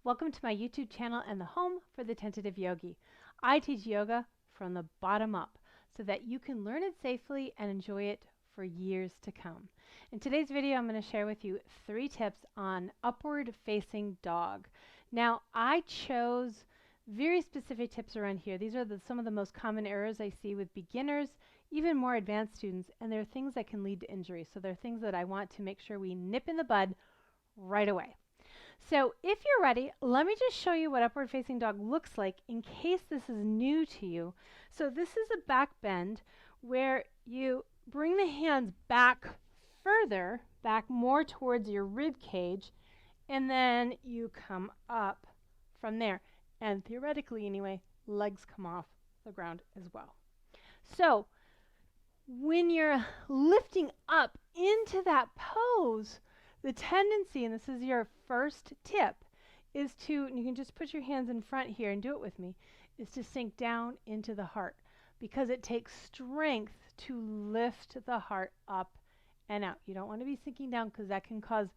Welcome to my YouTube channel and the home for the Tentative Yogi. I teach yoga from the bottom up so that you can learn it safely and enjoy it for years to come. In today's video, I'm going to share with you 3 tips on upward facing dog. Now, I chose very specific tips around here. These are some of the most common errors I see with beginners, even more advanced students, and they're things that can lead to injury. So they're things that I want to make sure we nip in the bud right away. So if you're ready, let me just show you what upward facing dog looks like in case this is new to you. So this is a back bend where you bring the hands back further, back more towards your rib cage, and then you come up from there. And theoretically anyway, legs come off the ground as well. So when you're lifting up into that pose, the tendency, and this is your first tip, is to, and you can just put your hands in front here and do it with me, is to sink down into the heart because it takes strength to lift the heart up and out. You don't want to be sinking down because that can cause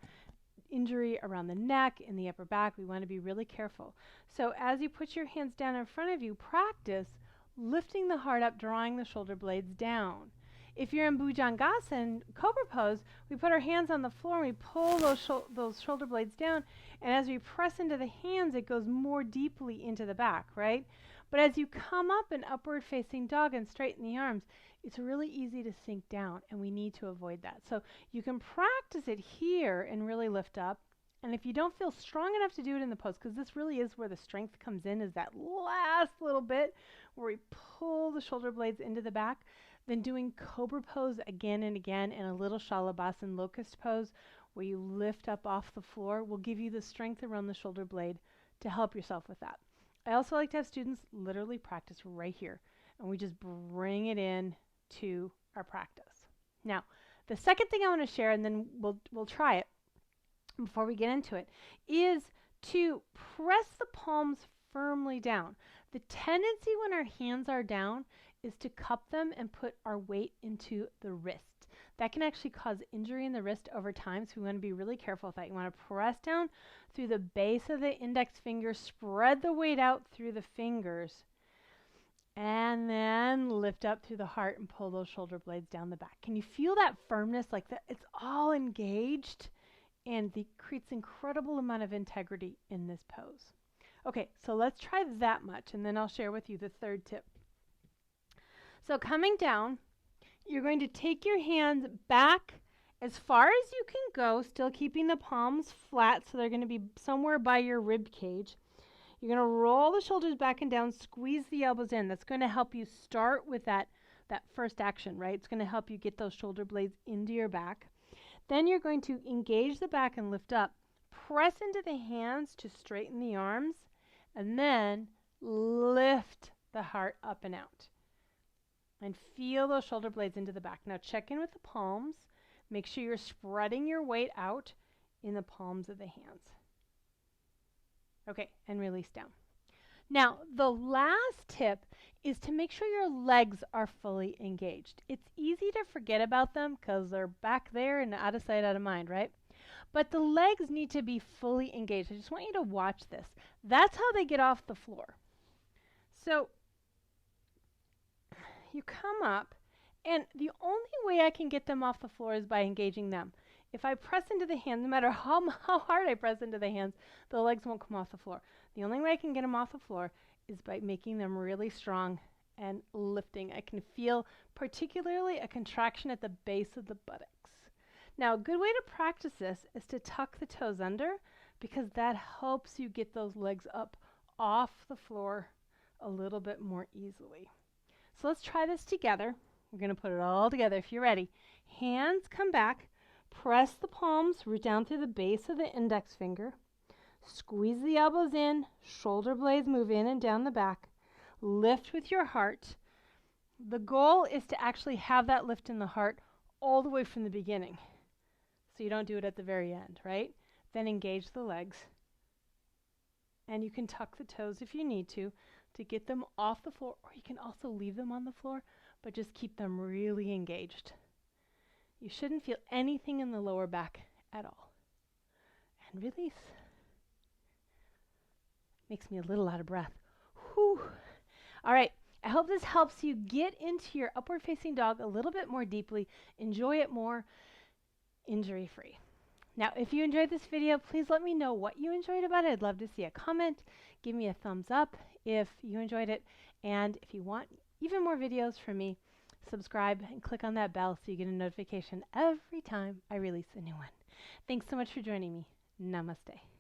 injury around the neck, in the upper back. We want to be really careful. So as you put your hands down in front of you, practice lifting the heart up, drawing the shoulder blades down. If you're in Bhujangasana, Cobra pose, we put our hands on the floor and we pull those shoulder blades down, and as we press into the hands, it goes more deeply into the back, right? But as you come up in upward facing dog and straighten the arms, it's really easy to sink down, and we need to avoid that. So you can practice it here and really lift up. And if you don't feel strong enough to do it in the pose, because this really is where the strength comes in, is that last little bit where we pull the shoulder blades into the back, then doing Cobra pose again and again and a little Shalabhasana locust pose where you lift up off the floor will give you the strength around the shoulder blade to help yourself with that. I also like to have students literally practice right here, and we just bring it in to our practice. Now, the second thing I want to share, and then we'll try it before we get into it, is to press the palms firmly down. The tendency when our hands are down is to cup them and put our weight into the wrist. That can actually cause injury in the wrist over time, so we want to be really careful with that. You want to press down through the base of the index finger, spread the weight out through the fingers, and then lift up through the heart and pull those shoulder blades down the back. Can you feel that firmness? Like that, it's all engaged, and it creates incredible amount of integrity in this pose. Okay, so let's try that much, and then I'll share with you the third tip. So coming down, you're going to take your hands back as far as you can go, still keeping the palms flat, so they're going to be somewhere by your rib cage. You're going to roll the shoulders back and down, squeeze the elbows in. That's going to help you start with that first action, right? It's going to help you get those shoulder blades into your back. Then you're going to engage the back and lift up. Press into the hands to straighten the arms, and then lift the heart up and out. And feel those shoulder blades into the back. Now check in with the palms. Make sure you're spreading your weight out in the palms of the hands. Okay, and release down. Now, the last tip is to make sure your legs are fully engaged. It's easy to forget about them because they're back there and out of sight, out of mind, right? But the legs need to be fully engaged. I just want you to watch this. That's how they get off the floor. So you come up, and the only way I can get them off the floor is by engaging them. If I press into the hands, no matter how hard I press into the hands, the legs won't come off the floor. The only way I can get them off the floor is by making them really strong and lifting. I can feel particularly a contraction at the base of the buttocks. Now, a good way to practice this is to tuck the toes under, because that helps you get those legs up off the floor a little bit more easily. So let's try this together. We're going to put it all together if you're ready. Hands come back. Press the palms, root down through the base of the index finger. Squeeze the elbows in. Shoulder blades move in and down the back. Lift with your heart. The goal is to actually have that lift in the heart all the way from the beginning, so you don't do it at the very end, right? Then engage the legs. And you can tuck the toes if you need to get them off the floor, or you can also leave them on the floor, but just keep them really engaged. You shouldn't feel anything in the lower back at all. And release. Makes me a little out of breath. Whew. All right. I hope this helps you get into your upward facing dog a little bit more deeply, enjoy it more, injury-free. Now, if you enjoyed this video, please let me know what you enjoyed about it. I'd love to see a comment. Give me a thumbs up if you enjoyed it. And if you want even more videos from me, subscribe and click on that bell so you get a notification every time I release a new one. Thanks so much for joining me. Namaste.